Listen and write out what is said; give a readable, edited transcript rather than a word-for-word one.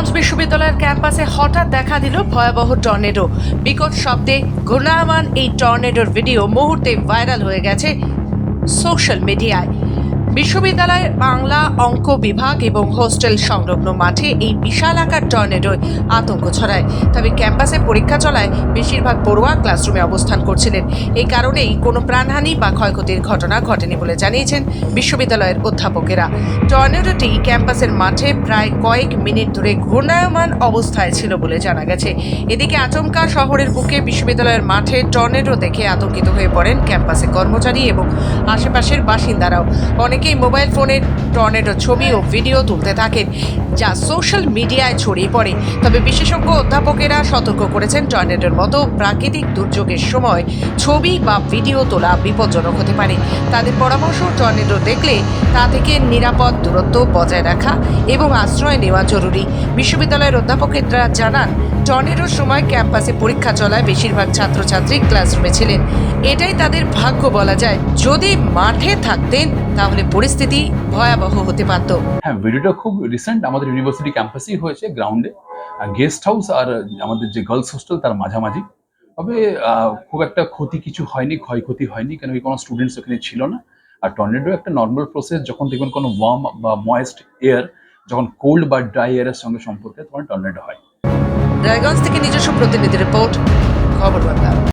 রায়গঞ্জ বিশ্ববিদ্যালয়ের ক্যাম্পাসে হঠাৎ দেখা দিল ভয়াবহ টর্নেডো। বিকট শব্দে ঘূর্ণায়মান এই টর্নেডোর ভিডিও মুহূর্তে ভাইরাল হয়ে গেছে সোশ্যাল মিডিয়ায়। বিশ্ববিদ্যালয়ের বাংলা অঙ্ক বিভাগ এবং হোস্টেল সংলগ্ন মাঠে এই বিশাল আকার টর্নেডোয় আতঙ্ক ছড়ায়। তবে ক্যাম্পাসে পরীক্ষা চলায় বেশিরভাগ পড়ুয়া ক্লাসরুমে অবস্থান করছিলেন। এই কারণেই কোনো প্রাণহানি বা ক্ষয়ক্ষতির ঘটনা ঘটেনি বলে জানিয়েছেন বিশ্ববিদ্যালয়ের অধ্যাপকেরা। টর্নেডোটি ক্যাম্পাসের মাঠে প্রায় কয়েক মিনিট ধরে ঘূর্ণায়মান অবস্থায় ছিল বলে জানা গেছে। এদিকে আচমকা শহরের বুকে বিশ্ববিদ্যালয়ের মাঠে টর্নেডো দেখে আতঙ্কিত হয়ে পড়েন ক্যাম্পাসে কর্মচারী এবং আশেপাশের বাসিন্দারাও। অনেকেই মোবাইল ফোনের টর্নেডো ছবি ও ভিডিও তুলতে থাকেন, যা সোশ্যাল মিডিয়ায় ছড়িয়ে পড়ে। তবে বিশেষজ্ঞ অধ্যাপকেরা সতর্ক করেছেন, টর্নেডোর মতো প্রাকৃতিক দুর্যোগের সময় ছবি বা ভিডিও তোলা বিপজ্জনক হতে পারে। তাদের পরামর্শ, টর্নেডো দেখলে তা থেকে নিরাপদ দূরত্ব বজায় রাখা এবং আশ্রয় নেওয়া জরুরি। বিশ্ববিদ্যালয়ের অধ্যাপকেরা জানান, টর্নেডোর সময় ক্যাম্পাসে পরীক্ষা চলায় বেশিরভাগ ছাত্রছাত্রী ক্লাসরুমে ছিলেন। এটাই তাদের ভাগ্য বলা যায়। যদি মাঠে থাকতেন তাহলে পরিস্থিতি ভয়াবহ হতে পারত। হ্যাঁ, ভিডিওটা খুব রিসেন্ট আমাদের ইউনিভার্সিটি ক্যাম্পাসেই হয়েছে, গ্রাউন্ডে গেস্ট হাউস আর আমাদের যে গার্লস হোস্টেল তার মাঝামাঝি। তবে খুব একটা ক্ষতি কিছু হয়নি, ক্ষয়ক্ষতি হয়নি, কেন কি কোনো স্টুডেন্টস ওখানে ছিল না। আর টর্নেডো একটা নর্মাল প্রসেস, যখন দেখবেন কোনো ওয়ার্ম বা ময়েস্ট এয়ার যখন কোল্ড বা ড্রাই এয়ারের সঙ্গে সম্পর্কে তখন টর্নেডো হয়। রায়গঞ্জ থেকে নিজস্ব প্রতিনিধি রিপোর্ট, খবর বার্তা।